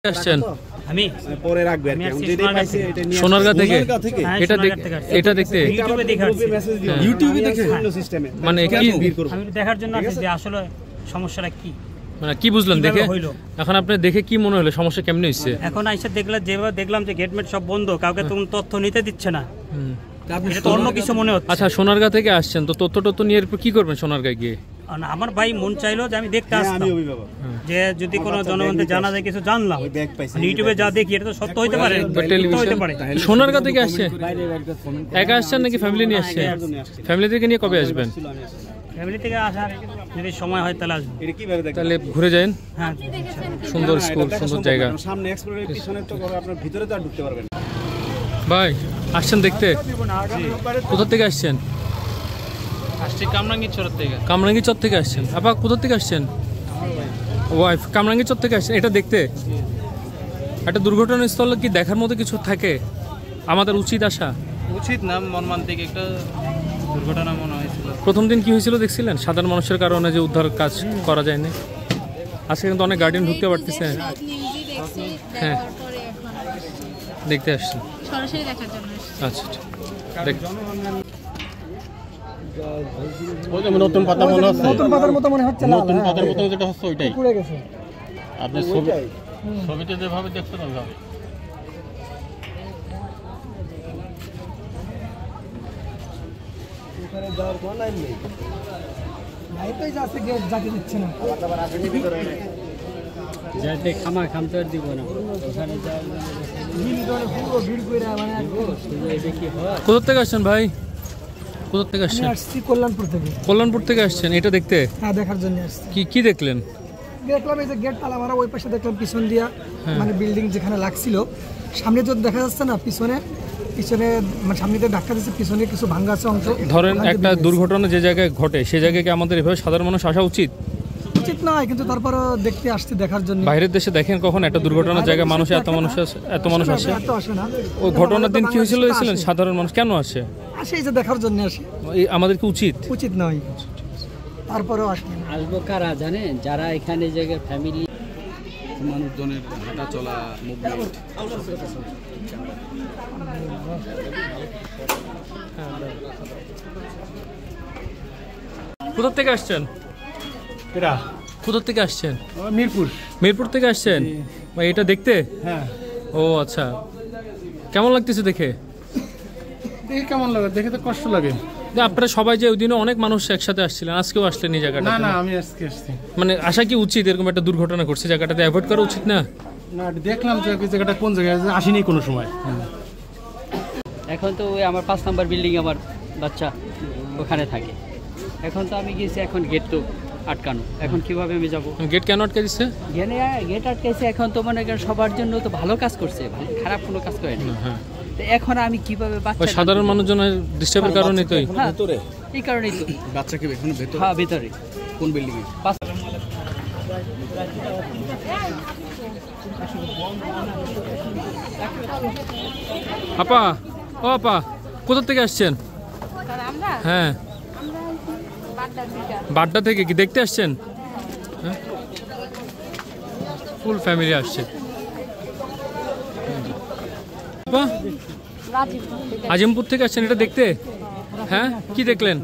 আসছেন আমি পরে রাখবে আর কি যেটাই পাইছে এটা নিয়ে সোনারগাঁ থেকে এটা দেখতে ইউটিউবে দেখাচ্ছি ইউটিউবে দেখে অন্য সিস্টেমে মানে কি আমি দেখার জন্য আসছি যে আসলে সমস্যাটা কি মানে কি বুঝলেন দেখে এখন আপনি দেখে কি মনে হলো সমস্যা কেমনে হইছে এখন আইসা যেভাবে দেখলাম যে গেটমেট সব বন্ধ কাউকে তুমি তথ্য নিতে দিচ্ছে না এটা তো অন্য কিছু মনে হচ্ছে। আচ্ছা সোনারগাঁ থেকে আসছেন তো তথ্য নিয়ে এরপর কি করবেন সোনারগাঁ গিয়ে? আমার ভাই মন চাইলো যে আমি দেখতে আসতাম যে যদি কোনো জনগণকে জানা যায় কিছু জানলাম ইউটিউবে যা দেখি এটা তো সত্য হইতে পারে সোনারগাঁ থেকে আসছে একা আসছেন নাকি ফ্যামিলি নিয়ে আসছেন? ফ্যামিলি থেকে নিয়ে কবে আসবেন? ফ্যামিলি থেকে আসার যদি সময় হয় তাহলে আসবো। তাহলে ঘুরে যান। হ্যাঁ সুন্দর স্কুল সুন্দর জায়গা সামনে এক্সপ্লোরের পিছনে তো আপনার ভিতরে তো আর ঢুকতে পারবেন। ভাই আসছেন দেখতে? কোথা থেকে আসছেন? আসছি কামরাঙ্গীরচর থেকে। কামরাঙ্গীরচর থেকে আসছেন? আপা কোথা থেকে আসছেন? ওয়াইফ কামরাঙ্গীরচর থেকে আসছেন এটা দেখতে? একটা দুর্ঘটনাস্থলে কি দেখার মতো কিছু থাকে? আমাদের উচিত আসা উচিত না, মর্মান্তিক একটা দুর্ঘটনা মনে হয়েছিল। প্রথম দিন কি হয়েছিল দেখছিলেন? সাধারণ মানুষের কারণে যে উদ্ধার কাজ করা যায়নি। আজকে কিন্তু অনেক গার্ডিয়ান ঢুকতে পারতেছে। হ্যাঁ দেখতে আসছেন সরাসরি দেখার জন্য। আচ্ছা দেখ নতুন পাতা মনে হচ্ছে, নতুন পাতার মতো মনে হচ্ছে, নতুন পাতার মতো যেটা হচ্ছে ওইটাই পুড়ে গেছে। আপনি ছবিতে যেভাবে দেখছেন ওইভাবে। লাইটই যাচ্ছে, গেট জাগে দিচ্ছে না। যাতে খামা খামতে দিব না ওখানে ভিড় করে মানে কোথা থেকে আসছেন ভাই? কোথা থেকে আসছেন? আসছি কল্যাণপুর থেকে। কল্যাণপুর থেকে আসছেন এটা দেখতে? হ্যাঁ দেখার জন্য আসছি। কি দেখলেন? দেখলাম এই যে গেট তালা মারা, ওই পাশে দেখলাম পিছন দিয়া মানে বিল্ডিং যেখানে লাগছিল সামনে তো দেখা যাচ্ছে না, পিছনে মানে সামনে দিয়ে ধাক্কা দিচ্ছে, পিছনে কিছু ভাঙ্গা আছে অংশ। ধরেন একটা দুর্ঘটনা যে জায়গায় ঘটে সেই জায়গায় কি আমাদের এভাবে সাধারণ মানুষ আসা উচিত? উচিত নয়, কিন্তু তারপরও দেখতে আসছি দেখার জন্য। বাইরের দেশে দেখেন কখন একটা দুর্ঘটনার জায়গায় মানুষ এত মানুষ আসে? এত আসে না। ও ঘটনার দিন কি হয়েছিল দেখছিলেন? সাধারণ মানুষ কেন আসে? আসে এই যে দেখার জন্য আসে। আমাদের কি উচিত নয়, তারপরেও আসে। আসবো কারা জানেন? যারা এখানে জায়গায় ফ্যামিলি মানুষজনের হাঁটা চলা মুভমেন্ট। কোথা থেকে আসছেন? কোথা থেকে আসছেন? মিরপুর থেকে আসছেন এটা দেখতে? হ্যাঁ। ও আচ্ছা, কেমন লাগতেছে দেখে? কেমন লাগে দেখে? তো কষ্ট লাগে। আপনারা সবাই যে ওই দিনে অনেক মানুষ একসাথে আসছিলেন, আজকেও আসলেন এই জায়গাটা? না আমি আজকে আসছি। মানে আসা কি উচিত? এরকম একটা দুর্ঘটনা ঘটছে, জায়গাটাতে অ্যাভয়েড করা উচিত না? না দেখলাম যে জায়গাটা কোন জায়গায় আসেনি কোনো সময়। এখন তো ওই আমার 5 নম্বর বিল্ডিং, আমার বাচ্চা ওখানে থাকে। এখন তো আমি গেছি, এখন গেট তো আটকানো, এখন কিভাবে আমি যাবো? গেট কেন আটকে দিচ্ছে? গেট আটকাইছে, এখন তো মনে করেন সবার জন্য তো ভালো কাজ করছে, খারাপ কোনো কাজ করেনি। এখন আমি কিভাবে সাধারণ মানুষজনের ডিস্টার্বের কারণে তো এই কারণেই তো বাচ্চা কি এখন ভেতরে? হ্যাঁ ভিতরে। কোন বিল্ডিং এ? আপা কোথা থেকে আসছেন? হ্যাঁ বাড্ডা থেকে। কি দেখতে আসছেন? ফুল ফ্যামিলি আসছে। আজিমপুর থেকে আসছেন এটা দেখতে? হ্যাঁ কি দেখলেন?